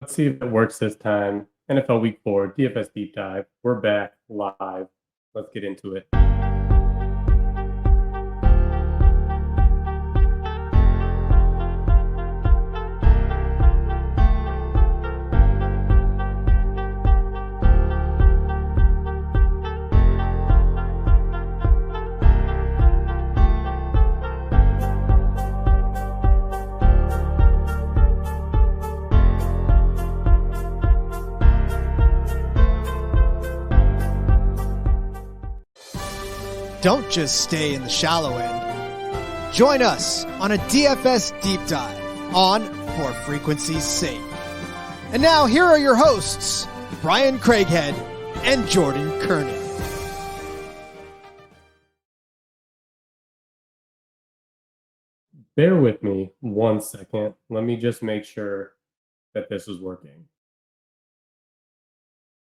Let's see if it works this time. NFL Week 4, DFS Deep Dive. We're back live. Let's get into it. Don't just stay in the shallow end. Join us on a DFS deep dive on For Frequency's Sake. And now here are your hosts, Brian Craighead and Jordan Kernan. Bear with me 1 second. Let me just make sure that this is working.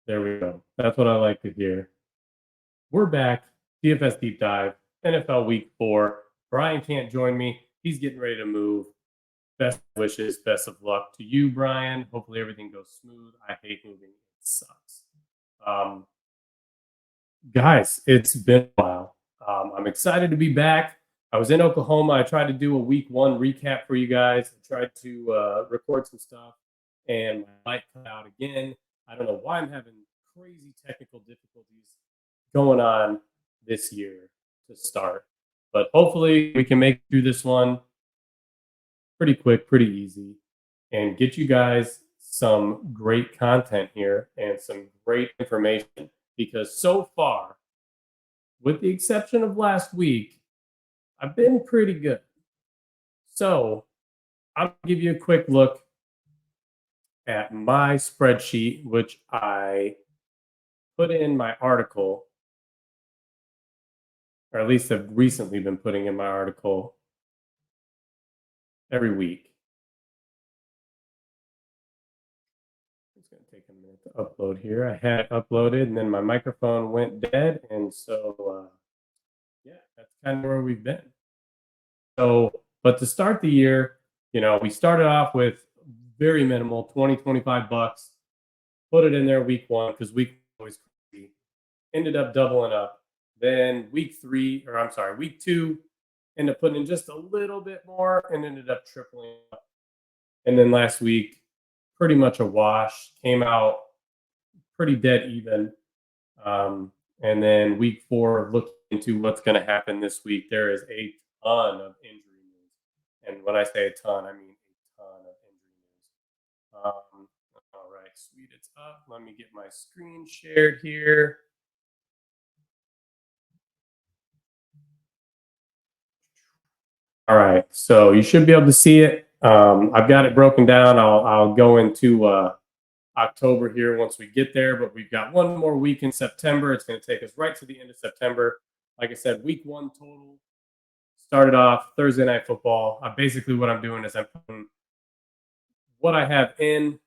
There we go. That's what I like to hear. We're back. DFS Deep Dive, NFL Week 4. Brian can't join me. He's getting ready to move. Best wishes, best of luck to you, Brian. Hopefully everything goes smooth. I hate moving. It sucks. Guys, it's been a while. I'm excited to be back. I was in Oklahoma. I tried to do a Week 1 recap for you guys. I tried to record some stuff, and my mic cut out again. I don't know why I'm having crazy technical difficulties going on this year to start, but hopefully we can make it through this one pretty quick, pretty easy, and get you guys some great content here and some great information, because so far, with the exception of last week, I've been pretty good. So I'm going to give you a quick look at my spreadsheet, which I put in my article, or at least I've recently been putting in my article every week. It's going to take a minute to upload here. I had it uploaded, and then my microphone went dead, and so, yeah, that's kind of where we've been. So, but to start the year, we started off with very minimal, 20, 25 bucks, put it in there week 1, because week 1 was crazy. Ended up doubling up. Then week 2, ended up putting in just a little bit more and ended up tripling up. And then last week, pretty much a wash, came out pretty dead even. And then week 4, looking into what's going to happen this week, there is a ton of injury news. And when I say a ton, I mean a ton of injury news. All right, sweet, it's up. Let me get my screen shared here. All right, so you should be able to see it. I've got it broken down. I'll go into October here once we get there, but we've got one more week in September. It's going to take us right to the end of September. Like I said, week 1 total started off Thursday Night Football. Basically what I'm doing is I'm putting what I have in,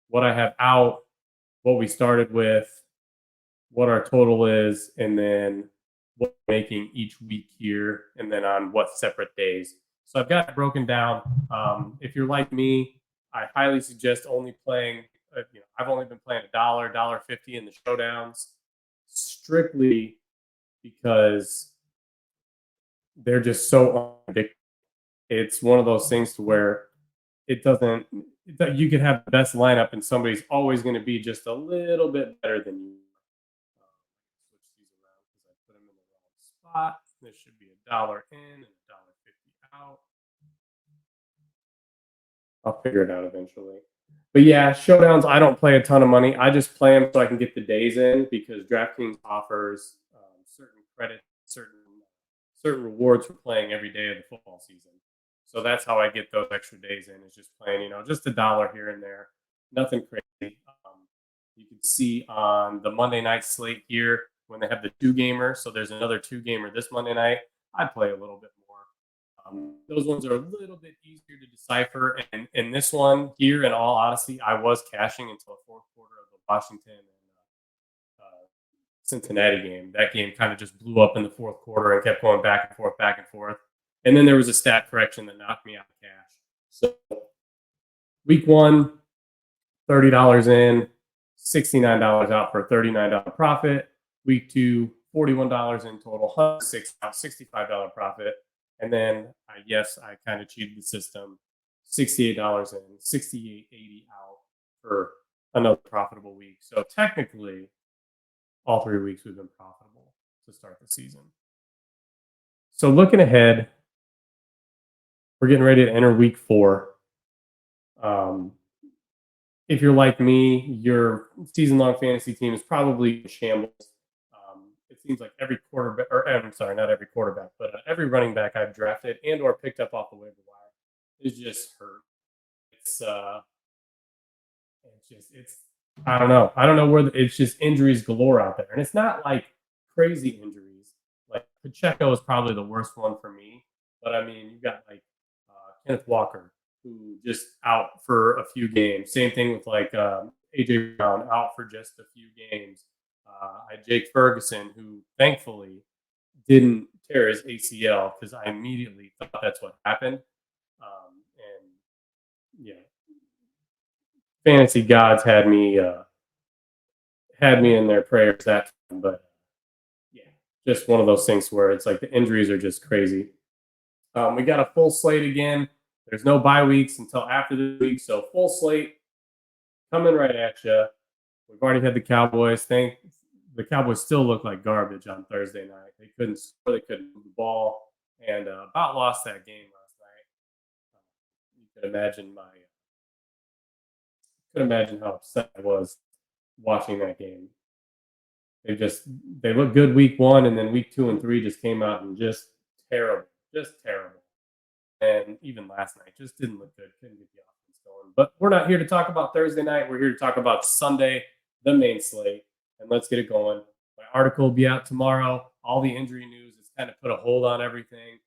what I have out, what we started with, what our total is, and then what we're making each week here, and then on what separate days. So I've got it broken down. If you're like me, I highly suggest only playing. I've only been playing $1, $1.50 in the showdowns, strictly because they're just so unpredictable. It's one of those things to where it doesn't. You could have the best lineup, and somebody's always going to be just a little bit better than you. Switch these around because I put them in the wrong spot. This should be $1 in and $1.50 out. I'll figure it out eventually. But yeah, showdowns, I don't play a ton of money. I just play them so I can get the days in, because DraftKings offers certain credits, certain rewards for playing every day of the football season. So that's how I get those extra days in, is just playing, just $1 here and there. Nothing crazy. You can see on the Monday night slate here, when they have the 2-gamer, so there's another 2-gamer this Monday night, I play a little bit more. Those ones are a little bit easier to decipher. And in this one here, in all honesty, I was cashing until the fourth quarter of the Washington and Cincinnati game. That game kind of just blew up in the fourth quarter and kept going back and forth, back and forth. And then there was a stat correction that knocked me out of cash. So week 1, $30 in, $69 out for a $39 profit. Week 2, $41 in total, $65 profit. And then, yes, I kind of cheated the system. $68 in, $68.80 out for another profitable week. So technically, all 3 weeks we've been profitable to start the season. So looking ahead, we're getting ready to enter week 4. If you're like me, your season-long fantasy team is probably in shambles. It seems like every quarterback, or I'm sorry, not every quarterback, but every running back I've drafted and or picked up off the waiver wire is just hurt. It's I don't know. I don't know where it's just injuries galore out there, and it's not like crazy injuries. Like Pacheco is probably the worst one for me, but I mean, you got like Kenneth Walker, who just out for a few games. Same thing with like AJ Brown, out for just a few games. I had Jake Ferguson, who thankfully didn't tear his ACL because I immediately thought that's what happened. And yeah, fantasy gods had me in their prayers that time. But yeah, just one of those things where it's like the injuries are just crazy. We got a full slate again. There's no bye weeks until after the week, so full slate coming right at you. We've already had the Cowboys. The Cowboys still look like garbage on Thursday night. They couldn't score. They couldn't move the ball, and about lost that game last night. You could imagine how upset I was watching that game. They looked good week 1, and then week 2 and 3 just came out and just terrible. And even last night just didn't look good. Couldn't get the offense going. But we're not here to talk about Thursday night. We're here to talk about Sunday, the main slate. And let's get it going. My article will be out tomorrow. All the injury news has kind of put a hold on everything.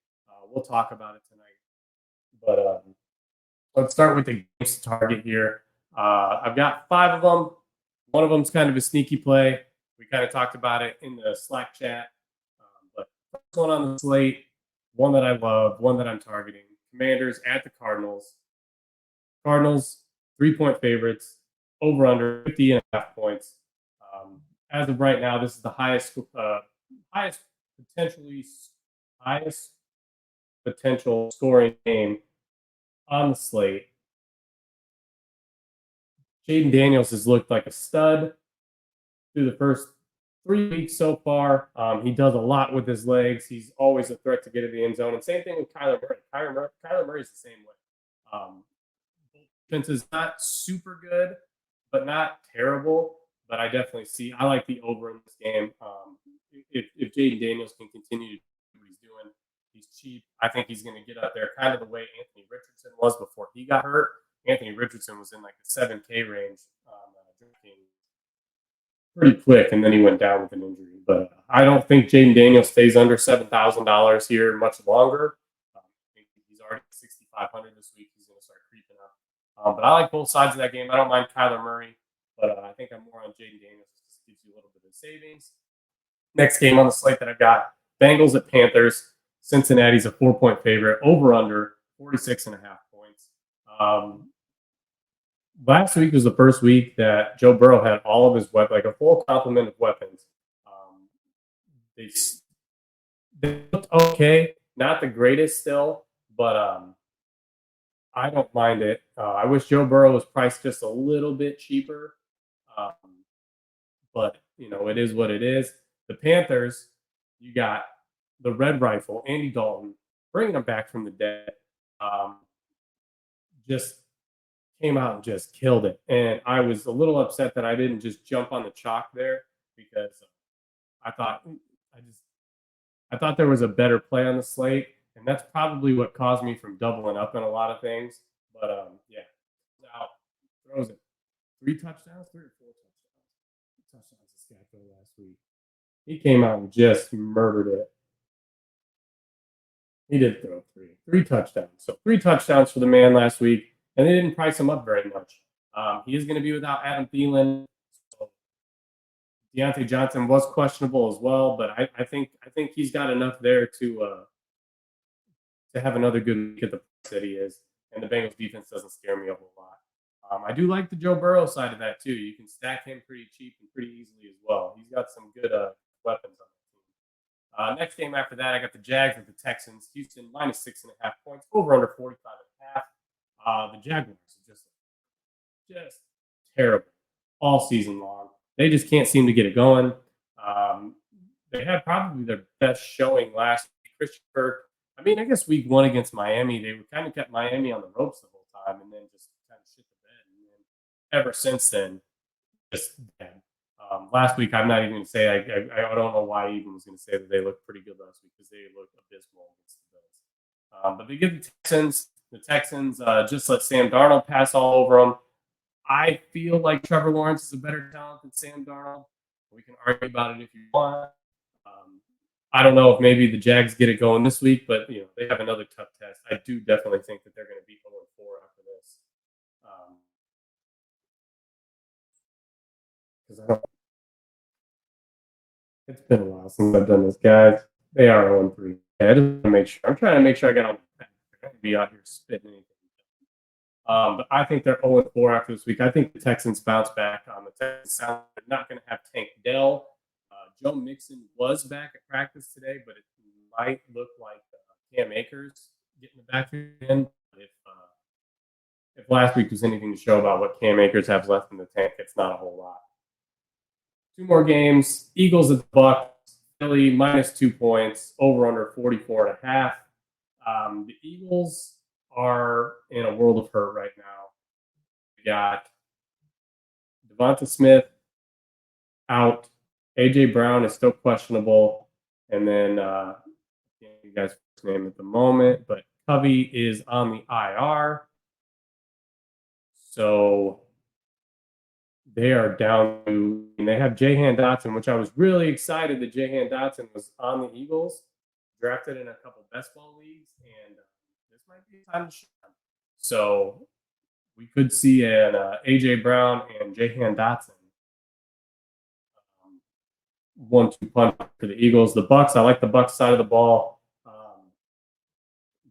We'll talk about it tonight. But let's start with the games to target here. I've got 5 of them. One of them is kind of a sneaky play. We kind of talked about it in the Slack chat. But first one on the slate, one that I love, one that I'm targeting. Commanders at the Cardinals. Cardinals, 3-point favorites, over under 50.5 points. As of right now, this is the highest potential scoring game on the slate. Jaden Daniels has looked like a stud through the first 3 weeks so far. He does a lot with his legs. He's always a threat to get to the end zone. And same thing with Kyler Murray. Kyler Murray is the same way. Defense is not super good, but not terrible. But I definitely I like the over in this game. If Jaden Daniels can continue to do what he's doing, he's cheap. I think he's going to get up there kind of the way Anthony Richardson was before he got hurt. Anthony Richardson was in like the 7K range, pretty quick, and then he went down with an injury. But I don't think Jaden Daniels stays under $7,000 here much longer. I think he's already $6,500 this week. He's going to start creeping up. But I like both sides of that game. I don't mind Kyler Murray, but I think I'm more on Jaden Daniels. It just gives you a little bit of savings. Next game on the slate that I've got, Bengals at Panthers. Cincinnati's a 4-point favorite, over under 46.5 points. Last week was the first week that Joe Burrow had all of his weapons, like a full complement of weapons. They looked okay, not the greatest still, but I don't mind it. I wish Joe Burrow was priced just a little bit cheaper, but it is what it is. The Panthers, you got the Red Rifle, Andy Dalton, bringing him back from the dead. Just came out and just killed it. And I was a little upset that I didn't just jump on the chalk there because I thought there was a better play on the slate, and that's probably what caused me from doubling up in a lot of things. But out, throws it 3 touchdowns, 3 or 4 touchdowns. Touchdowns this guy threw last week. He came out and just murdered it. He did throw 3 touchdowns. So 3 touchdowns for the man last week. And they didn't price him up very much. He is going to be without Adam Thielen. So Deontay Johnson was questionable as well, but I think he's got enough there to have another good week at the price that he is. And the Bengals defense doesn't scare me a whole lot. I do like the Joe Burrow side of that too. You can stack him pretty cheap and pretty easily as well. He's got some good weapons on the team. Next game after that, I got the Jags with the Texans. Houston minus 6.5 points, over under 45.5. The Jaguars are just terrible all season long. They just can't seem to get it going. They had probably their best showing last week. Christian Kirk. I mean, I guess week 1 against Miami, they kind of kept Miami on the ropes the whole time, and then just kind of shit the bed. And then ever since then, just bad. Last week, I'm not even going to say I don't know why I even was going to say that they looked pretty good last week because they looked abysmal against the Bills. But they get the Texans. The Texans just let Sam Darnold pass all over them. I feel like Trevor Lawrence is a better talent than Sam Darnold. We can argue about it if you want. I don't know if maybe the Jags get it going this week, but they have another tough test. I do definitely think that they're going to be 0-4 after this. Because it's been a while since I've done this, guys. They are 0-3. I just want to make sure. I'm trying to make sure I got on the I can't be out here spitting anything. But I think they're 0-4 after this week. I think the Texans bounce back. The Texans sound they're not going to have Tank Dell. Joe Mixon was back at practice today, but it might look like Cam Akers getting the backfield in. If last week was anything to show about what Cam Akers has left in the tank, it's not a whole lot. 2 more games. Eagles at the Bucs. Philly minus 2 points. Over under 44.5. The Eagles are in a world of hurt right now. We got Devonta Smith out. A.J. Brown is still questionable. And then, I can't you guys' name at the moment, but Covey is on the IR. So they are down to, and they have Jahan Dotson, which I was really excited that Jahan Dotson was on the Eagles, drafted in a couple best ball leagues, and this might be time to shine. So we could see an A.J. Brown and Jahan Dotson 1-2 punch for the Eagles. The Bucs, I like the Bucs side of the ball.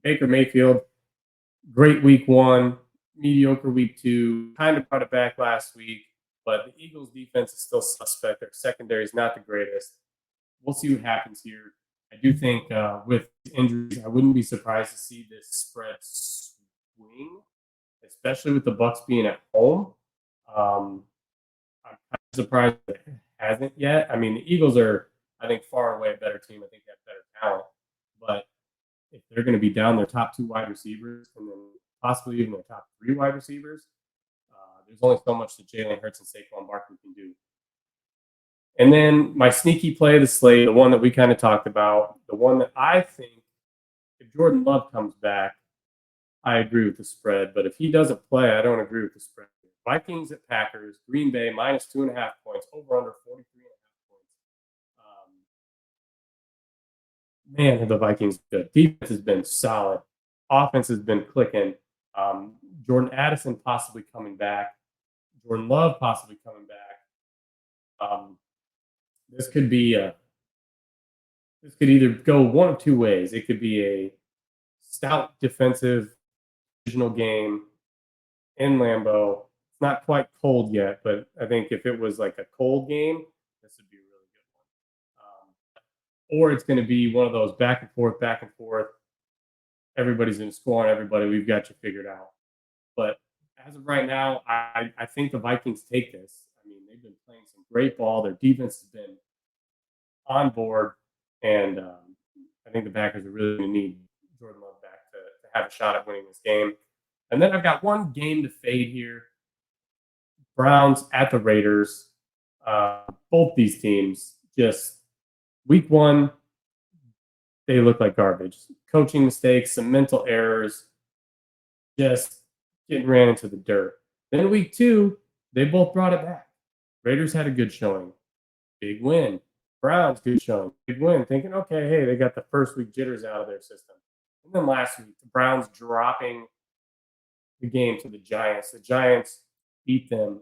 Baker Mayfield, great week 1, mediocre week 2, kind of brought it back last week, but the Eagles defense is still suspect. Their secondary is not the greatest. We'll see what happens here. I do think with injuries, I wouldn't be surprised to see this spread swing, especially with the Bucs being at home. I'm kind of surprised that it hasn't yet. I mean, the Eagles are, I think, far away a better team. I think they have better talent. But if they're going to be down their top 2 wide receivers and then possibly even their top 3 wide receivers, there's only so much that Jalen Hurts and Saquon Barkley can do. And then my sneaky play of the slate, the one that we kind of talked about, the one that I think if Jordan Love comes back, I agree with the spread. But if he doesn't play, I don't agree with the spread. Vikings at Packers, Green Bay minus 2.5 points, over under 43.5 points. Man, the Vikings good. Defense has been solid. Offense has been clicking. Jordan Addison possibly coming back. Jordan Love possibly coming back. This could be this could either go one of 2 ways. It could be a stout defensive divisional game in Lambeau. It's not quite cold yet, but I think if it was like a cold game, this would be a really good one. Or it's going to be one of those back and forth. Everybody's going to score on everybody. We've got you figured out. But as of right now, I think the Vikings take this. I mean, they've been playing some great ball. Their defense has been on board. And I think the Packers are really going to need Jordan Love back to have a shot at winning this game. And then I've got one game to fade here. Browns at the Raiders. Both these teams, just week 1, they look like garbage. Coaching mistakes, some mental errors, just getting ran into the dirt. Then week 2, they both brought it back. Raiders had a good showing. Big win. Browns, good showing. Big win. Thinking, okay, hey, they got the first week jitters out of their system. And then last week, the Browns dropping the game to the Giants. The Giants beat them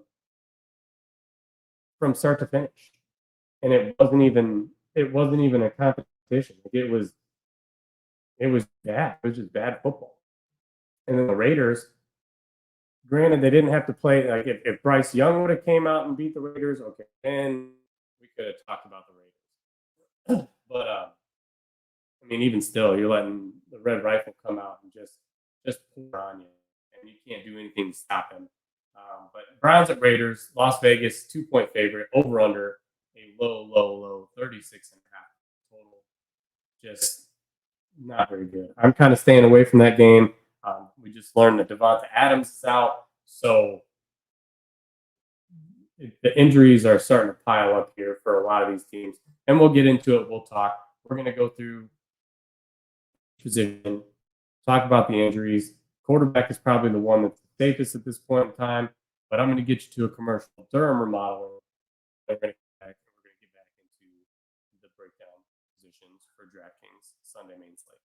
from start to finish. And it wasn't even a competition. It was bad. It was just bad football. And then the Raiders, granted, they didn't have to play. Like if Bryce Young would have came out and beat the Raiders, okay, then we could have talked about the Raiders. But I mean, even still, you're letting the Red Rifle come out and just pour on you, and you can't do anything to stop him. But Browns at Raiders, Las Vegas, 2-point favorite, over under a low 36.5 total. Just not very good. I'm kind of staying away from that game. We just learned that Devonta Adams is out, so the injuries are starting to pile up here for a lot of these teams. And we'll get into it. We'll talk. We're going to go through position, talk about the injuries. Quarterback is probably the one that's the safest at this point in time, but I'm going to get you to a commercial. Durham remodeling. We're going to get back into the breakdown positions for DraftKings Sunday main slate.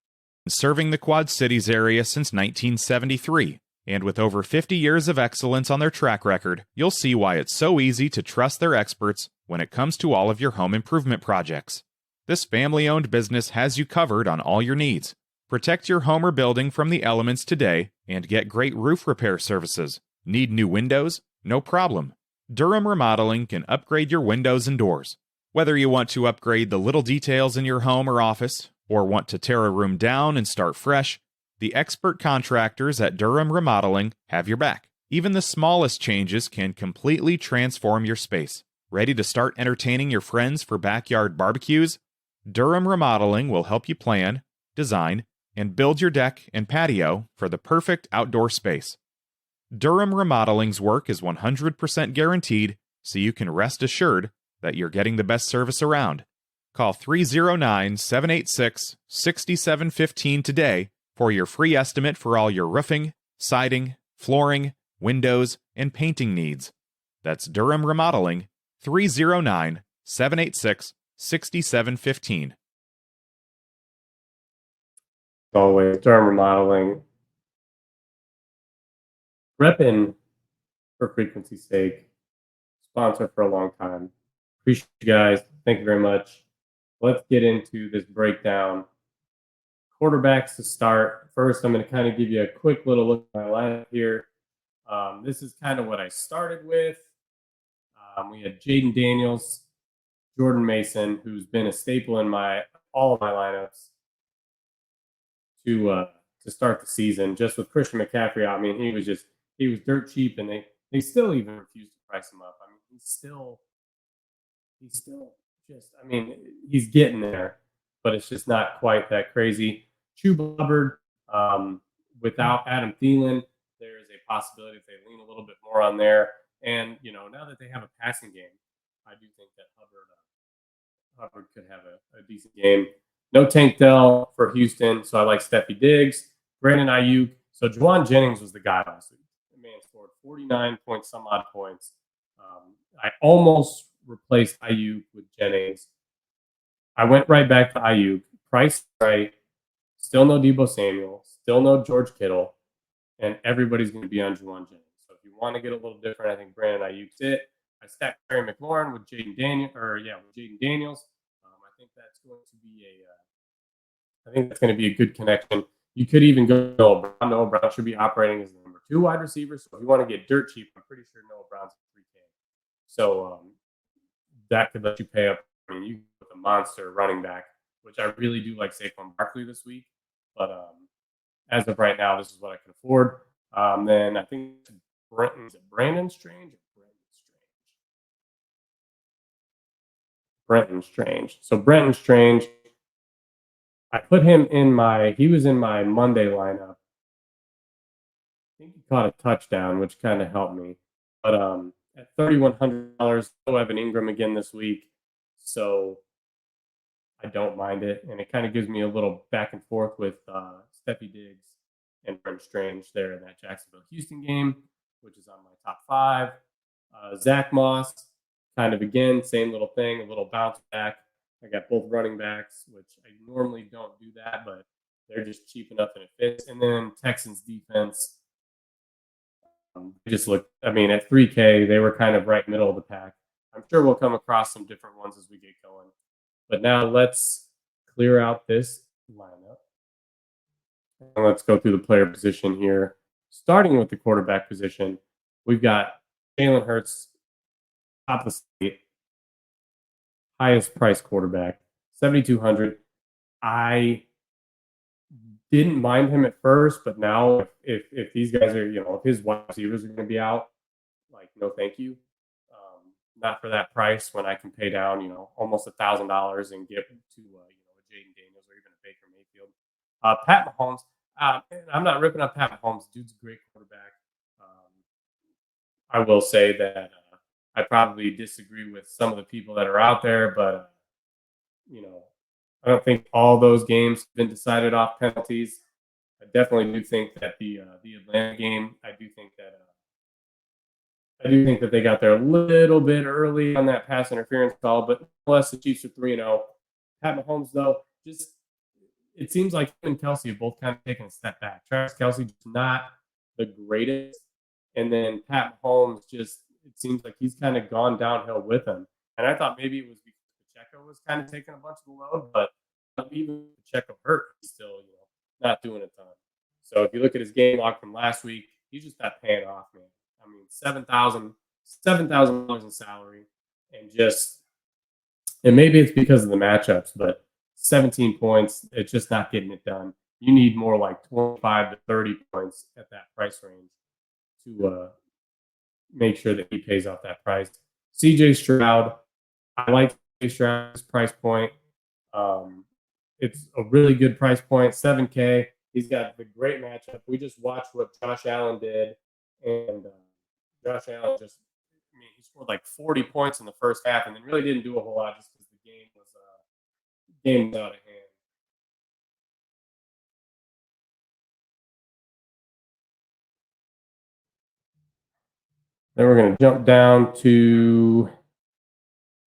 Serving the Quad Cities area since 1973. And with over 50 years of excellence on their track record, you'll see why it's so easy to trust their experts when it comes to all of your home improvement projects. This family-owned business has you covered on all your needs. Protect your home or building from the elements today and get great roof repair services. Need new windows? No problem. Durham Remodeling can upgrade your windows and doors. Whether you want to upgrade the little details in your home or office, or want to tear a room down and start fresh, the expert contractors at Durham Remodeling have your back. Even the smallest changes can completely transform your space. Ready to start entertaining your friends for backyard barbecues? Durham Remodeling will help you plan, design, and build your deck and patio for the perfect outdoor space. Durham Remodeling's work is 100% guaranteed, so you can rest assured that you're getting the best service around. Call 309-786-6715 today for your free estimate for all your roofing, siding, flooring, windows, and painting needs. That's Durham Remodeling, 309-786-6715. Always, Durham Remodeling. Reppin' for frequency's sake. Sponsor for a long time. Appreciate you guys. Thank you very much. Let's get into this breakdown. Quarterbacks to start. First, I'm going to kind of give you a quick little look at my lineup here. This is kind of what I started with. We had Jaden Daniels, Jordan Mason, who's been a staple in all of my lineups to start the season. Just with Christian McCaffrey, I mean, he was dirt cheap, and they still even refused to price him up. I mean, he's still just, I mean, he's getting there, but it's just not quite that crazy. Chuba Hubbard, without Adam Thielen, there is a possibility if they lean a little bit more on there. And, now that they have a passing game, I do think that Hubbard could have a decent game. No Tank Dell for Houston, so I like Steffi Diggs. Brandon Ayuk. So Juwan Jennings was the guy last week. The man scored 49 point some odd points. I almost replaced Ayuk with Jennings. I went right back to Ayuk. Price right. Still no Deebo Samuel. Still no George Kittle. And everybody's going to be on Juwan Jennings. So if you want to get a little different, I think Brandon Ayuk's it. I stacked Terry McLaurin with Jaden Daniels. I think that's going to be a good connection. You could even go Noah Brown. Noah Brown should be operating as the number 2 wide receiver. So if you want to get dirt cheap, I'm pretty sure Noah Brown's 3K. So that could let you pay up. I mean, you can put the monster running back, which I really do like Saquon Barkley this week. But as of right now, this is what I can afford. Then I think Brandon Strange? Brenton Strange. So Brenton Strange, I put him he was in my Monday lineup. I think he caught a touchdown, which kind of helped me. But at $3,100, no Evan Ingram again this week. So I don't mind it. And it kind of gives me a little back and forth with Steffi Diggs and Brenton Strange there in that Jacksonville-Houston game, which is on my top 5. Zach Moss, kind of again, same little thing, a little bounce back. I got both running backs, which I normally don't do that, but they're just cheap enough and it fits. And then Texans defense, just look, I mean, at 3K, they were kind of right middle of the pack. I'm sure we'll come across some different ones as we get going. But now let's clear out this lineup. And let's go through the player position here. starting with the quarterback position, we've got Jalen Hurts, top of the slate, highest price quarterback, 7,200. I didn't mind him at first, but now if these guys are, if his wide receivers are going to be out, like, no, thank you. Not for that price when I can pay down, almost $1,000 and get to, a Jaden Daniels or even a Baker Mayfield. Pat Mahomes, I'm not ripping up Pat Mahomes. Dude's a great quarterback. I will say that I probably disagree with some of the people that are out there, but, I don't think all those games have been decided off penalties. I definitely do think that the Atlanta game, I do think that they got there a little bit early on that pass interference call, but nonetheless, the Chiefs are 3-0. Pat Mahomes, though, it seems like him and Kelsey have both kind of taken a step back. Travis Kelsey just not the greatest, and then Pat Mahomes it seems like he's kind of gone downhill with him. And I thought maybe it was because Pacheco was kind of taking a bunch of the load, but even Pacheco hurt, he's still not doing a ton. So if you look at his game log from last week, he's just not paying off, man. I mean, $7,000 in salary, and maybe it's because of the matchups, but 17 points, it's just not getting it done. You need more like 25 to 30 points at that price range to make sure that he pays off that price. CJ Stroud, I like CJ Stroud's price point. It's a really good price point, $7K. He's got the great matchup. We just watched what Josh Allen did, and Josh Allen he scored like 40 points in the first half, and then really didn't do a whole lot just because the game was out of hand. Then we're going to jump down to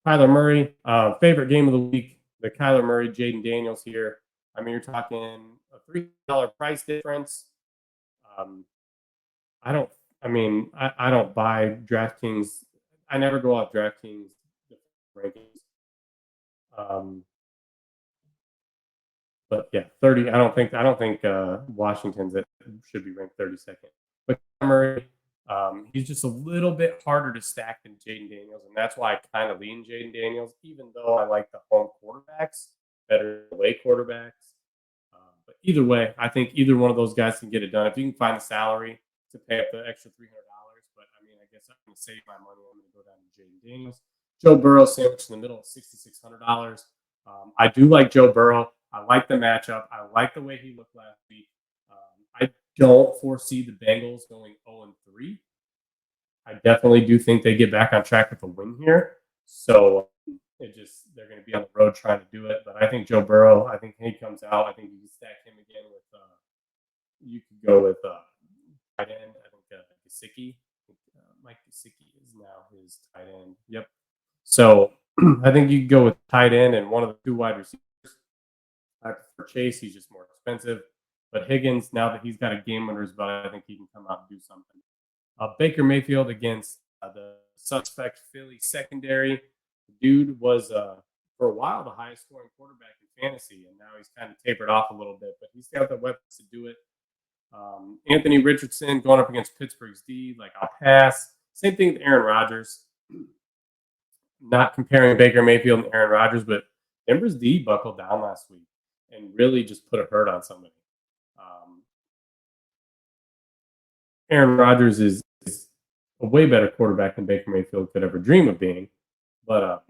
Kyler Murray. Favorite game of the week, the Kyler Murray, Jaden Daniels here. I mean, you're talking a $3 price difference. I don't buy DraftKings. I never go off DraftKings rankings. But yeah, 30. I don't think Washington's should be ranked 32nd. But Murray, he's just a little bit harder to stack than Jaden Daniels, and that's why I kind of lean Jaden Daniels, even though I like the home quarterbacks better than away quarterbacks. But either way, I think either one of those guys can get it done. If you can find the salary to pay up the extra $300, but I mean, I guess I'm going to save my money. I'm going to go down to Jaden Daniels. Joe Burrow sandwiched in the middle of $6,600. I do like Joe Burrow. I like the matchup. I like the way he looked last week. I don't foresee the Bengals going 0-3. I definitely do think they get back on track with a win here. So they're going to be on the road trying to do it. But I think Joe Burrow, I think he comes out. I think you can stack him again with you could go with tight end. I think Gesicki. Mike Gesicki is now his tight end. Yep. So I think you could go with tight end and one of the two wide receivers. I prefer Chase. He's just more expensive. But Higgins, now that he's got a game under his belt, I think he can come out and do something. Baker Mayfield against the suspect Philly secondary. Dude was, for a while, the highest scoring quarterback in fantasy, and now he's kind of tapered off a little bit, but he's got the weapons to do it. Anthony Richardson going up against Pittsburgh's D, like, I'll pass. Same thing with Aaron Rodgers. Not comparing Baker Mayfield and Aaron Rodgers, but Denver's D buckled down last week and really just put a hurt on somebody. Aaron Rodgers is a way better quarterback than Baker Mayfield could ever dream of being, but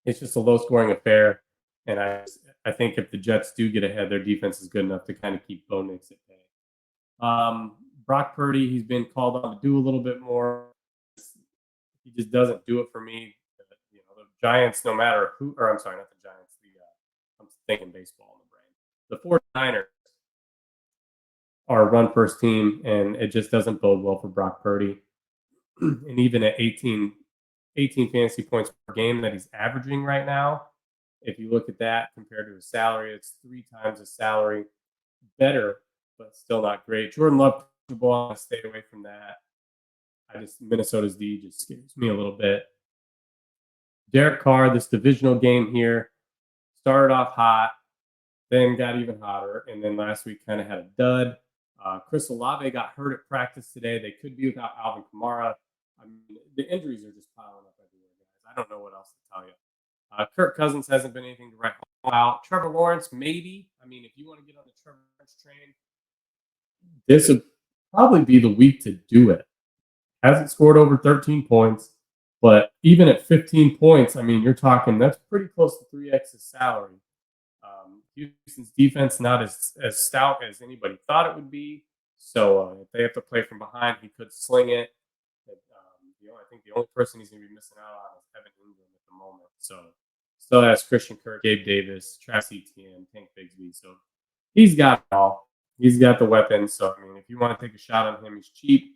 it's just a low-scoring affair. And I think if the Jets do get ahead, their defense is good enough to kind of keep Bo Nix at bay. Brock Purdy, he's been called on to do a little bit more. He just doesn't do it for me. The Giants, no matter who, or I'm sorry, not the Giants. I'm thinking baseball in the brain. The 49ers are a run-first team, and it just doesn't bode well for Brock Purdy. And even at 18 fantasy points per game that he's averaging right now, if you look at that compared to his salary, it's 3 times his salary. Better, but still not great. Jordan Love, I'm going to stay away from that. Minnesota's D just scares me a little bit. Derek Carr, this divisional game here, started off hot, then got even hotter, and then last week kind of had a dud. Chris Olave got hurt at practice today. They could be without Alvin Kamara. I mean, the injuries are just piling up everywhere, guys. I don't know what else to tell you. Kirk Cousins hasn't been anything to write home about. Trevor Lawrence, maybe. I mean, if you want to get on the Trevor Lawrence train, this would probably be the week to do it. Hasn't scored over 13 points, but even at 15 points, I mean, you're talking that's pretty close to 3x his salary. Houston's defense not as stout as anybody thought it would be. So if they have to play from behind, he could sling it. But, I think the only person he's going to be missing out on is Evan Ingram at the moment. So still has Christian Kirk, Gabe Davis, Travis Etienne, Tank Bigsby. So he's got it all. He's got the weapons. So, I mean, if you want to take a shot on him, he's cheap.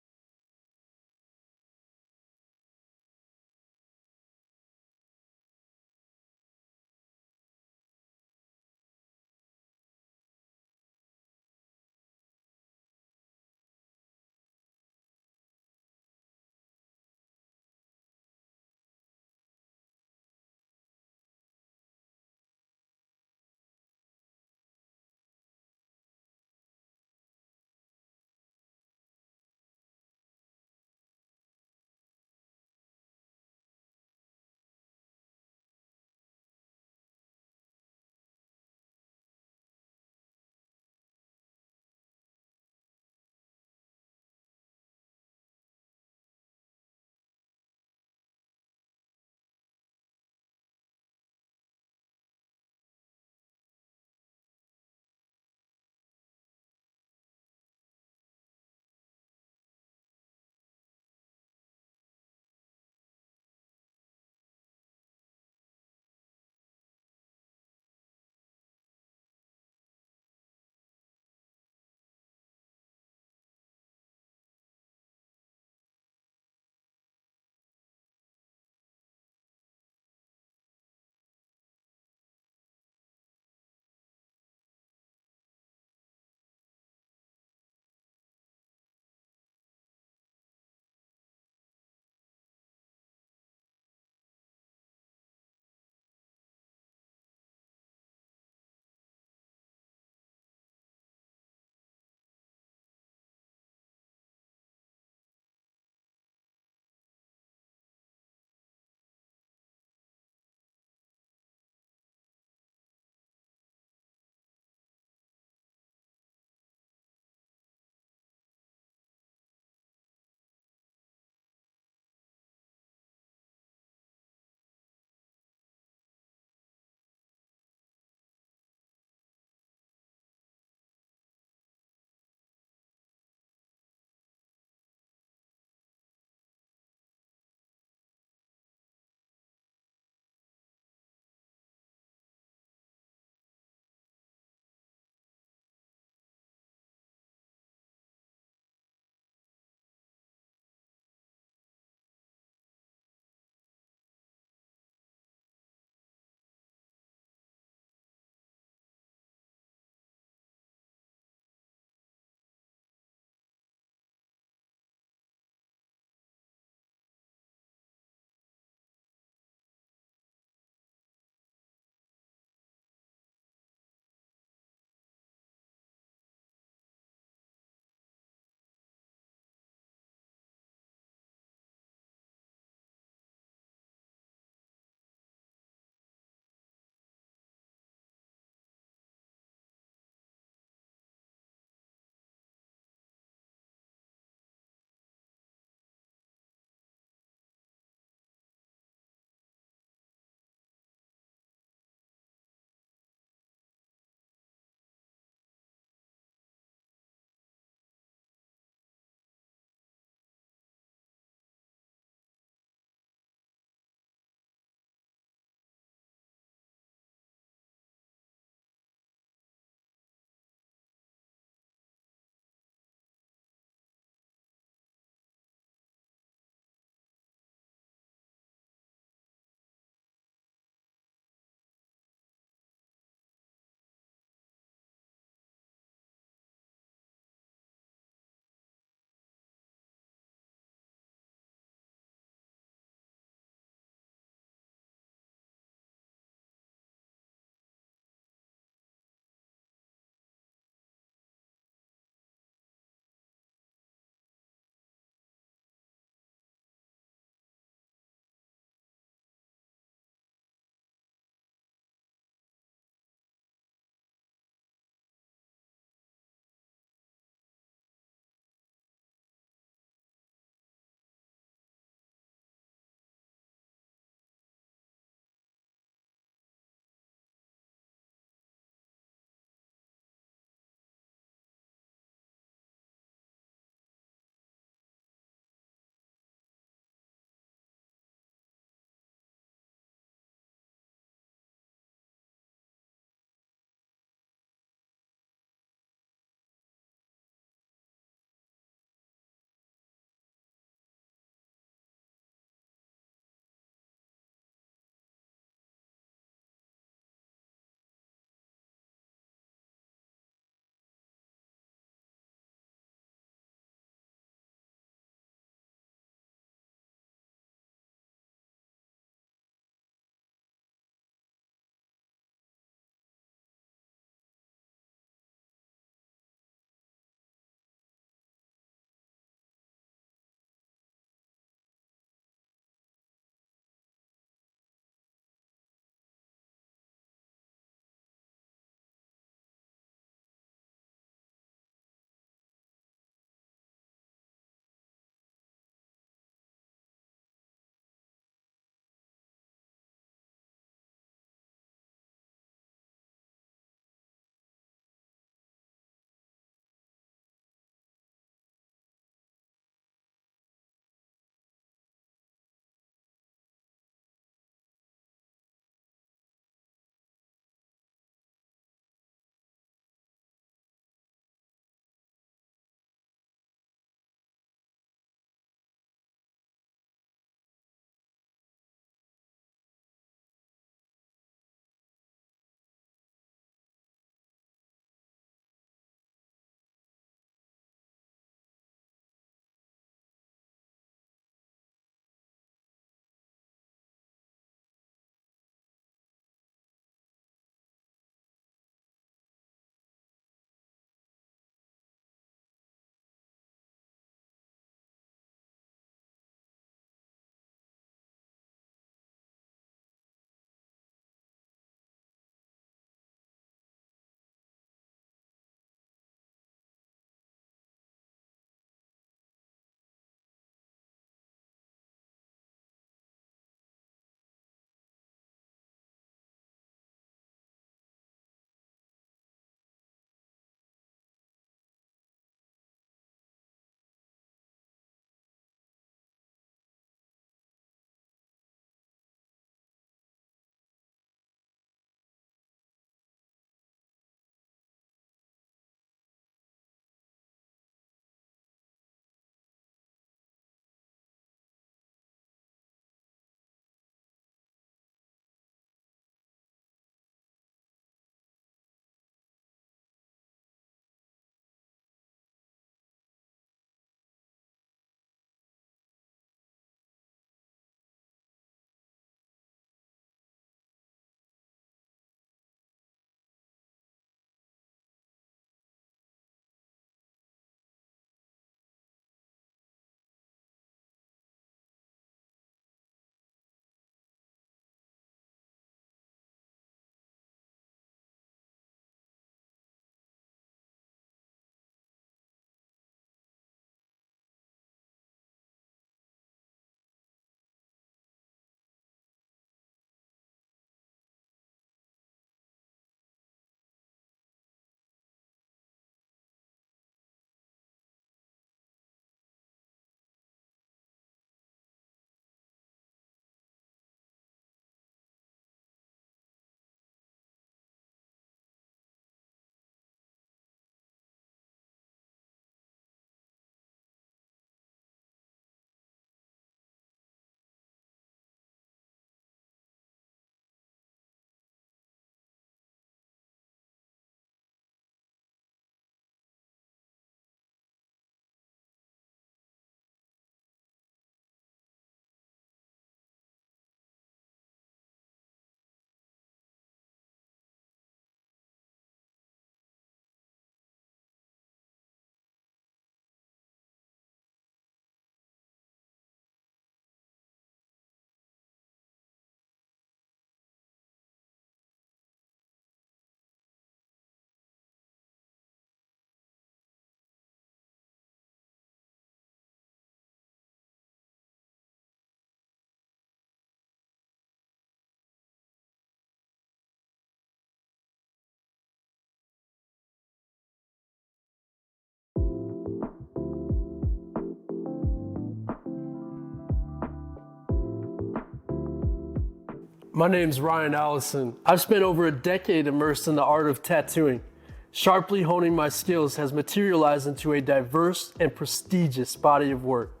My name's Ryan Allison. I've spent over a decade immersed in the art of tattooing. Sharply honing my skills has materialized into a diverse and prestigious body of work.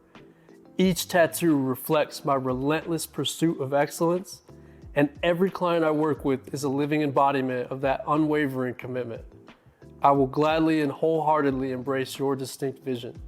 Each tattoo reflects my relentless pursuit of excellence, and every client I work with is a living embodiment of that unwavering commitment. I will gladly and wholeheartedly embrace your distinct vision.